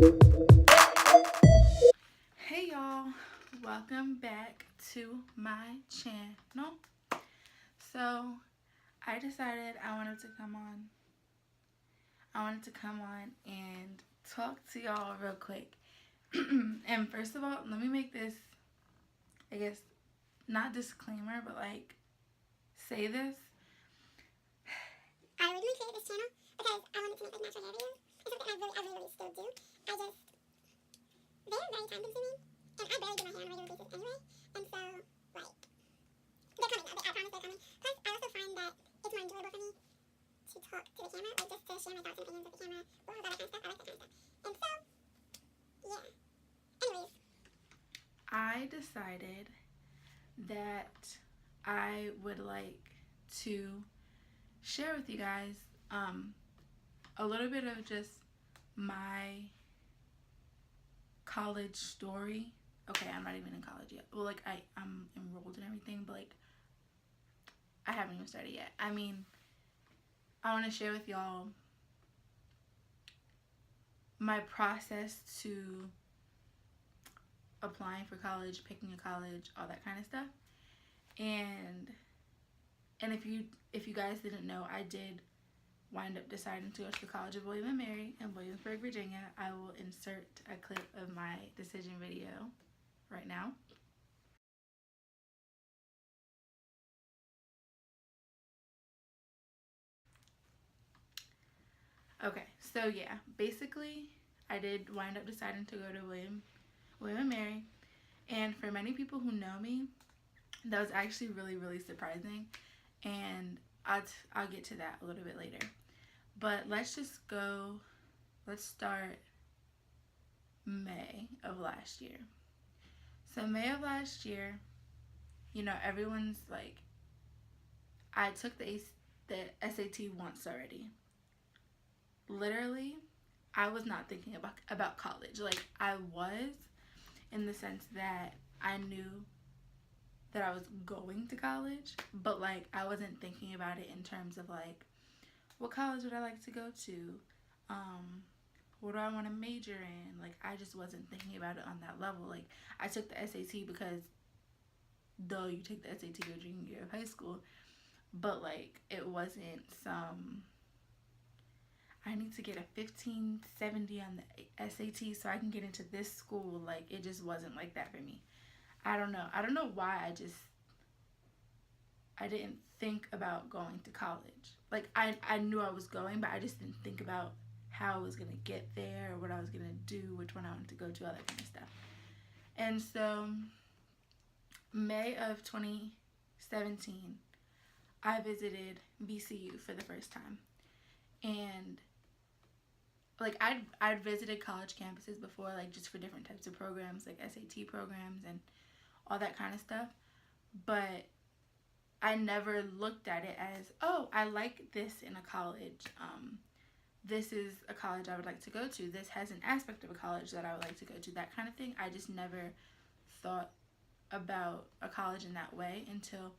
Hey y'all, welcome back to my channel. So I decided I wanted to come on and talk to y'all real quick. And first of all, let me make this, I guess, not disclaimer, but like say this. I originally created this channel because I wanted to make like natural hair videos. It's something I really still do. They're very time consuming, and I barely do my hair on a regular basis anyway. And so, like, they're coming. I promise they're coming. Plus, I also find that it's more enjoyable for me to talk to the camera, like just to share my thoughts and opinions with the camera, all that kind of stuff. I like that kind of stuff. And so, yeah. Anyways, I decided that I would like to share with you guys a little bit of just my college story. Okay, I'm not even in college yet. Well, like I'm enrolled and everything, but like I haven't even started yet. I mean, I want to share with y'all my process to applying for college, picking a college, all that kind of stuff. And if you guys didn't know, I did wind up deciding to go to the College of William and Mary in Williamsburg, Virginia. I will insert a clip of my decision video right now. Okay, so yeah, basically, I did wind up deciding to go to William and Mary, and for many people who know me, that was actually really surprising, and I'll get to that a little bit later. But let's just go. Let's start May of last year. So May of last year, you know, everyone's like, I took the SAT once already. Literally, I was not thinking about college. Like I was, in the sense that I knew that I was going to college, but like I wasn't thinking about it in terms of like what college would I like to go to, um, what do I want to major in. Like I just wasn't thinking about it on that level. Like I took the SAT because though you take the SAT your junior year of high school, but like it wasn't some I need to get a 1570 on the SAT so I can get into this school. Like it just wasn't like that for me. I don't know. I don't know why I didn't think about going to college. Like I knew I was going, but I just didn't think about how I was gonna get there, or what I was gonna do, which one I wanted to go to, all that kind of stuff. And so May of 2017, I visited VCU for the first time. And like I'd visited college campuses before, like just for different types of programs, like SAT programs and all that kind of stuff. But I never looked at it as, oh, I like this in a college. This is a college I would like to go to. This has an aspect of a college that I would like to go to. That kind of thing. I just never thought about a college in that way until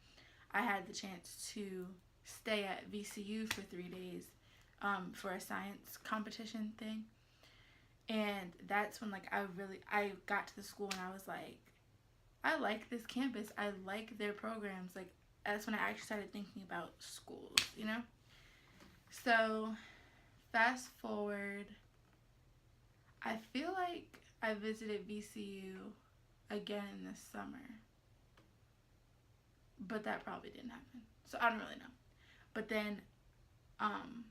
I had the chance to stay at VCU for 3 days for a science competition thing. And that's when like I got to the school and I was like, I like this campus. I like their programs. Like that's when I actually started thinking about schools, you know? So fast forward, I feel like I visited VCU again in the summer, but that probably didn't happen. So I don't really know. But then, um,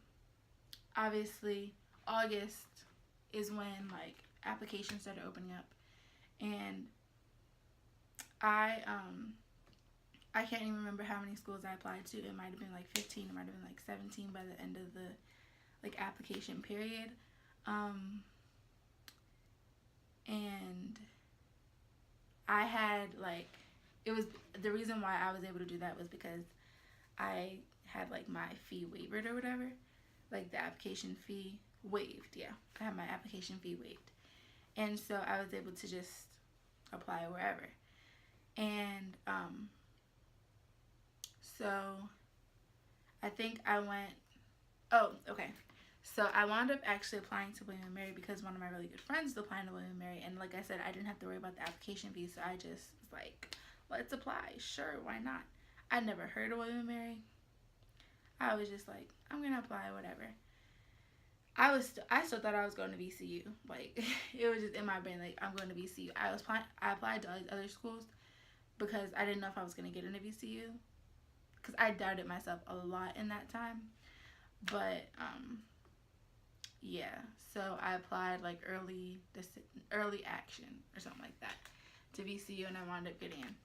obviously, August is when like applications started opening up, and I I can't even remember how many schools I applied to. It might have been like 15. It might have been like 17 by the end of the like application period. And I had like, it was, the reason why I was able to do that was because I had like my fee waived or whatever, like the application fee waived. Yeah, I had my application fee waived, and so I was able to just apply wherever. And so I think I went. Oh, okay. So I wound up actually applying to William & Mary because one of my really good friends was applying to William & Mary. And like I said, I didn't have to worry about the application fee. So I just was like, let's apply. Sure, why not? I'd never heard of William & Mary. I was just like, I'm going to apply, whatever. I still thought I was going to VCU. Like, it was just in my brain, like, I'm going to VCU. I applied to all these other schools because I didn't know if I was going to get into VCU. Because I doubted myself a lot in that time. But, yeah. So I applied, like, early action or something like that to VCU, and I wound up getting in.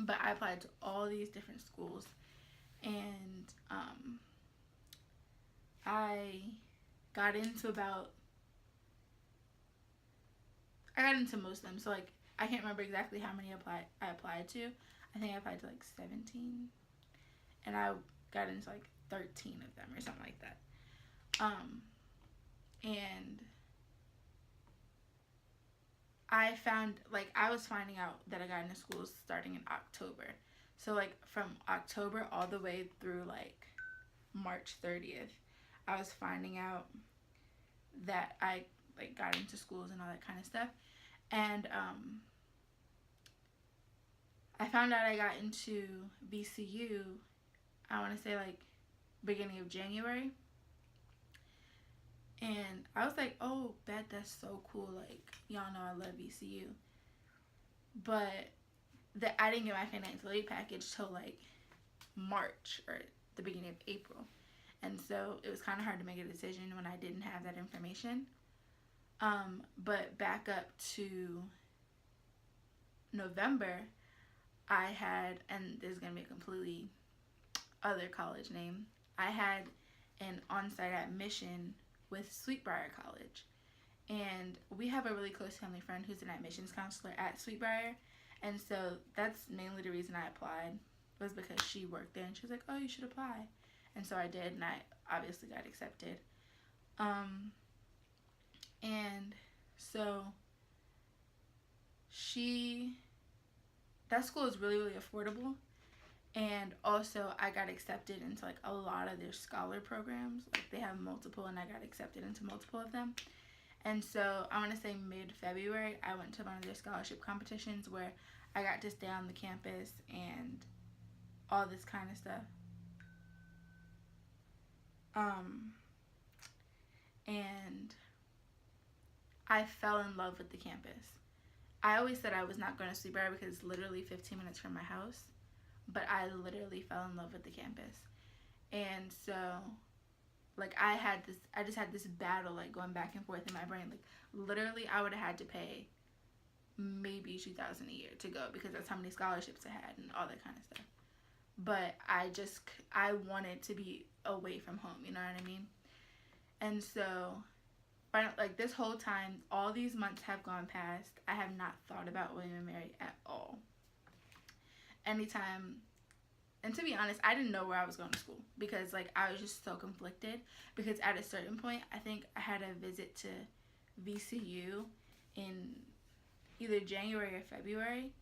But I applied to all these different schools. And, I got into most of them. So, like, I can't remember exactly how many I applied to. I think I applied to, like, 17. And I got into, like, 13 of them or something like that. And I found, like, I was finding out that I got into schools starting in October. So, like, from October all the way through, like, March 30th, I was finding out that I, like, got into schools and all that kind of stuff. And I found out I got into VCU, I want to say, like, beginning of January. And I was like, oh, bet, that's so cool. Like, y'all know I love VCU. But I didn't get my financial aid package till, like, March or the beginning of April. And so it was kind of hard to make a decision when I didn't have that information. But back up to November, I had, and this is going to be a completely other college name, I had an on-site admission with Sweetbriar College. And we have a really close family friend who's an admissions counselor at Sweetbriar. And so that's mainly the reason I applied, was because she worked there. And she was like, oh, you should apply. And so I did, and I obviously got accepted. And so that school is really, really affordable. And also I got accepted into, like, a lot of their scholar programs. Like, they have multiple, and I got accepted into multiple of them. And so I want to say mid-February, I went to one of their scholarship competitions where I got to stay on the campus and all this kind of stuff. And I fell in love with the campus. I always said I was not going to Sweetbriar because it's literally 15 minutes from my house. But I literally fell in love with the campus. And so, like, I just had this battle, like, going back and forth in my brain. Like, literally, I would have had to pay maybe $2,000 a year to go because that's how many scholarships I had and all that kind of stuff. But I wanted to be away from home, you know what I mean? And so, like, this whole time, all these months have gone past. I have not thought about William & Mary at all. Anytime, and to be honest, I didn't know where I was going to school because, like, I was just so conflicted because at a certain point, I think I had a visit to VCU in either January or February.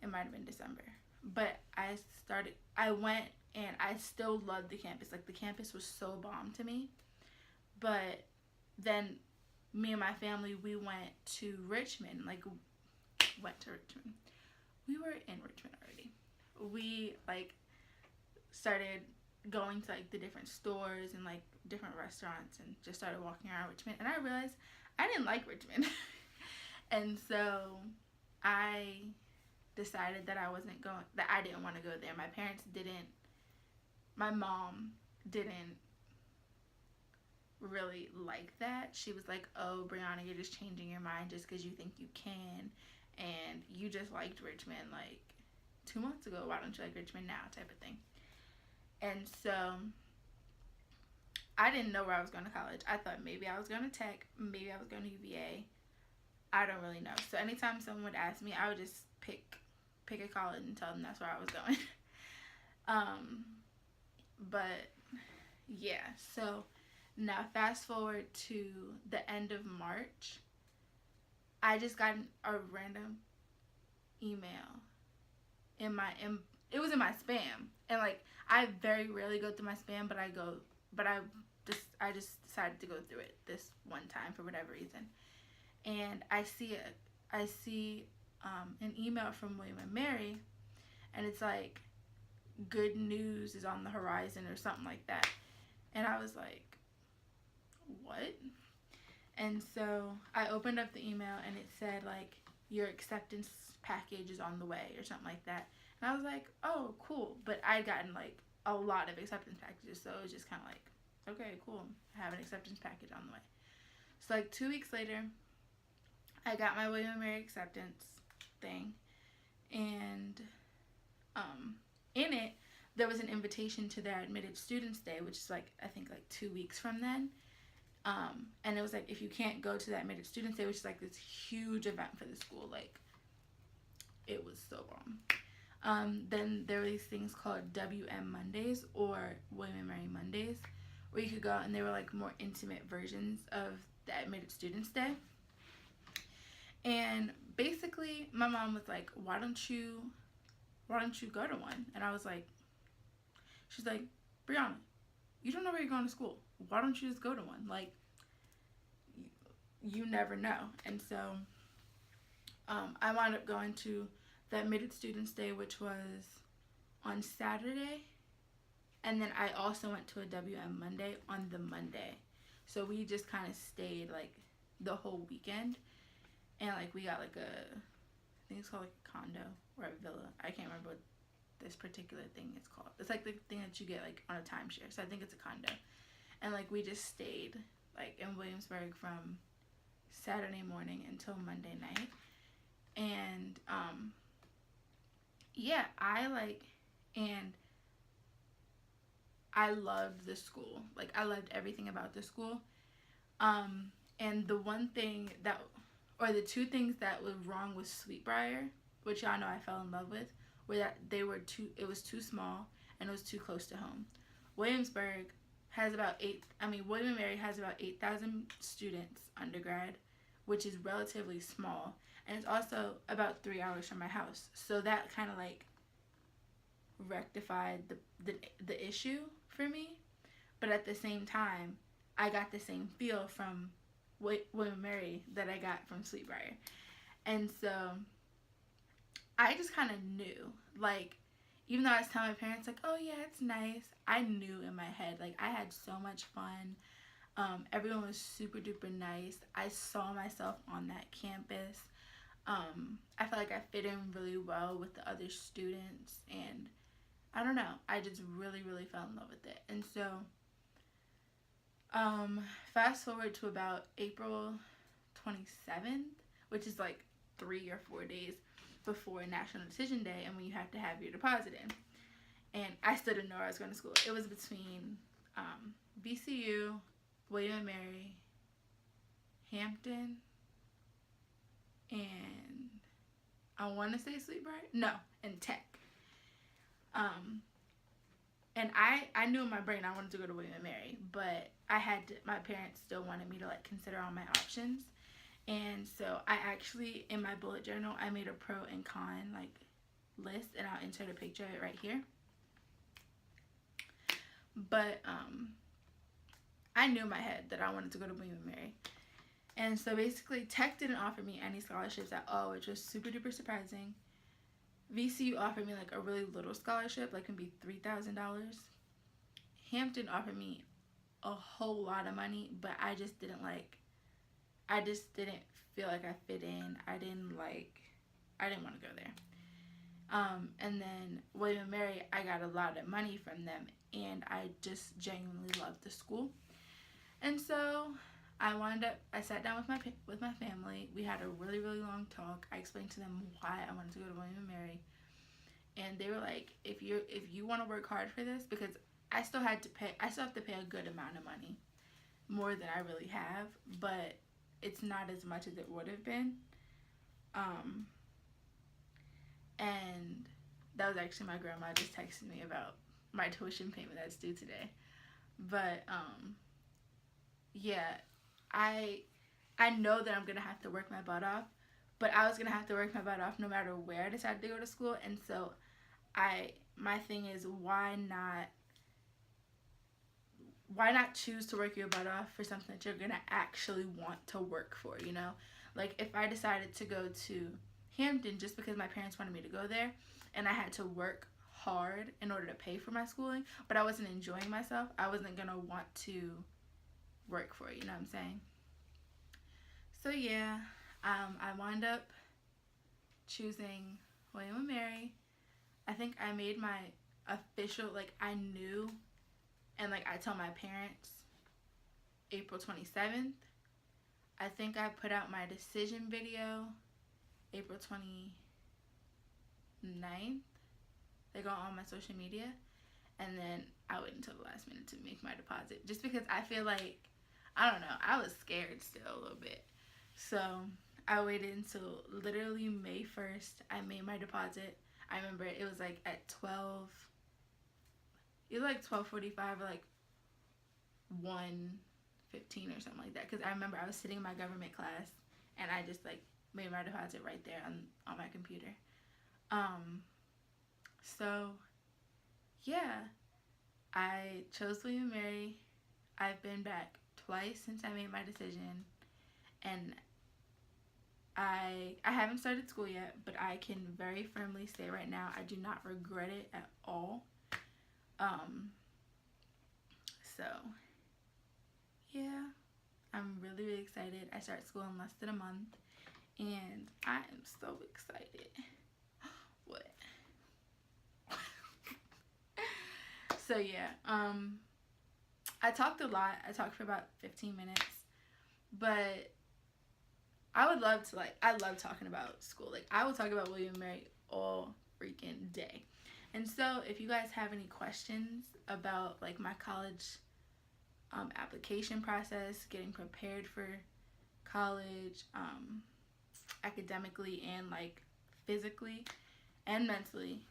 It might have been December. But I went, and I still loved the campus. Like, the campus was so bomb to me. But then me and my family, we went to Richmond. We were in Richmond already. We, like, started going to, like, the different stores and, like, different restaurants and just started walking around Richmond. And I realized I didn't like Richmond. And so I decided that I didn't want to go there. My mom didn't really like that. She was like, oh, Bryonna, you're just changing your mind just because you think you can. And you just liked Richmond, like, 2 months ago. Why don't you like Richmond now, type of thing. And so I didn't know where I was going to college. I thought maybe I was going to Tech. Maybe I was going to UVA. I don't really know. So anytime someone would ask me, I would just pick a college and tell them that's where I was going. But, yeah. So now fast forward to the end of March. I just got a random email it was in my spam. And, like, I very rarely go through my spam, but I I just decided to go through it this one time for whatever reason. And I see an email from William and Mary, and it's like, good news is on the horizon or something like that. And I was like, what? And so I opened up the email, and it said like, your acceptance package is on the way or something like that. And I was like, oh, cool. But I'd gotten like a lot of acceptance packages, so it was just kind of like, okay, cool, I have an acceptance package on the way. So like 2 weeks later, I got my William and Mary acceptance thing, and in it there was an invitation to their Admitted Students Day, which is like, I think like 2 weeks from then. And it was like, if you can't go to that Admitted Students Day, which is like this huge event for the school, like, it was so bomb. Then there were these things called WM Mondays or William and Mary Mondays, where you could go, and they were like more intimate versions of the Admitted Students Day. And basically, my mom was like, why don't you go to one? And I was like, she's like, Bryonna, you don't know where you're going to school. Why don't you just go to one? Like, you never know. And so I wound up going to the Admitted Students Day, which was on Saturday. And then I also went to a WM Monday on the Monday. So we just kind of stayed like the whole weekend. And like we got like I think it's called like a condo or a villa. I can't remember what this particular thing is called. It's like the thing that you get like on a timeshare. So I think it's a condo. And like we just stayed like in Williamsburg from Saturday morning until Monday night. And yeah, I loved the school. Like, I loved everything about the school. And the one thing that, or the two things that was wrong with Sweetbriar, which y'all know I fell in love with, were that it was too small and it was too close to home. Williamsburg has William and Mary has about 8,000 students undergrad, which is relatively small. And it's also about 3 hours from my house. So that kind of like rectified the issue for me. But at the same time, I got the same feel from William and Mary that I got from Sweetbriar. And so I just kind of knew, like, even though I was telling my parents like, oh yeah, it's nice, I knew in my head, like, I had so much fun. Everyone was super duper nice. I saw myself on that campus. I felt like I fit in really well with the other students, and I don't know, I just really, really fell in love with it. And so fast forward to about April 27th, which is like 3 or 4 days before National Decision Day, and when you have to have your deposit in. And I still didn't know where I was going to school. It was between VCU, William and Mary, Hampton, and I want to say Sweetbriar? No, and Tech. And I knew in my brain I wanted to go to William and Mary, but my parents still wanted me to like consider all my options. And so I actually, in my bullet journal, I made a pro and con like list, and I'll insert a picture of it right here. But I knew in my head that I wanted to go to William and Mary. And so basically Tech didn't offer me any scholarships at all, which was super duper surprising. VCU offered me like a really little scholarship, like maybe $3,000. Hampton offered me a whole lot of money, but I just didn't feel like I fit in. I didn't want to go there. And then William and Mary, I got a lot of money from them, and I just genuinely loved the school. And so I sat down with my family. We had a really, really long talk. I explained to them why I wanted to go to William and Mary. And they were like, if you want to work hard for this, because I still have to pay a good amount of money, more than I really have, but it's not as much as it would have been. And that was actually my grandma just texted me about my tuition payment that's due today. But yeah, I know that I'm gonna have to work my butt off, but I was gonna have to work my butt off no matter where I decided to go to school. And so my thing is, why not why not choose to work your butt off for something that you're going to actually want to work for, you know? Like, if I decided to go to Hampton just because my parents wanted me to go there, and I had to work hard in order to pay for my schooling, but I wasn't enjoying myself, I wasn't going to want to work for it, you know what I'm saying? So, yeah, I wound up choosing William & Mary. I think I made my official, like, I knew, and, like, I told my parents April 27th. I think I put out my decision video April 29th. They go on my social media. And then I waited until the last minute to make my deposit. Just because I feel like, I don't know, I was scared still a little bit. So I waited until literally May 1st. I made my deposit. I remember it was like at 12. It was like 12:45 or like 1:15 or something like that. Because I remember I was sitting in my government class and I just like made my deposit right there on my computer. So yeah, I chose William & Mary. I've been back twice since I made my decision, and I haven't started school yet, but I can very firmly say right now I do not regret it at all. So yeah, I'm really, really excited. I start school in less than a month, and I am so excited. What? So yeah, I talked a lot. I talked for about 15 minutes, but I would love to, like, I love talking about school. Like, I will talk about William & Mary all freaking day. And so if you guys have any questions about, like, my college application process, getting prepared for college, academically and, like, physically and mentally,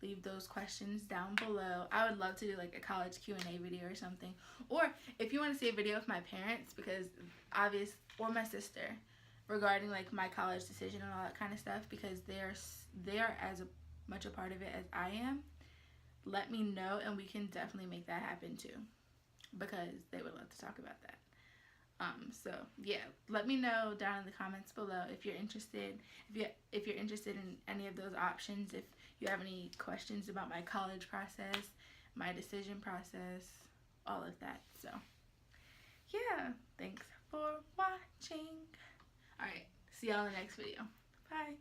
leave those questions down below. I would love to do like a college Q&A video or something. Or if you want to see a video of my parents, because or my sister, regarding like my college decision and all that kind of stuff, because they are as much a part of it as I am, let me know and we can definitely make that happen too, because they would love to talk about that. So yeah, let me know down in the comments below if you're interested. If you're interested in any of those options, if you have any questions about my college process, my decision process, all of that. So yeah, thanks for watching. All right, see y'all in the next video. Bye.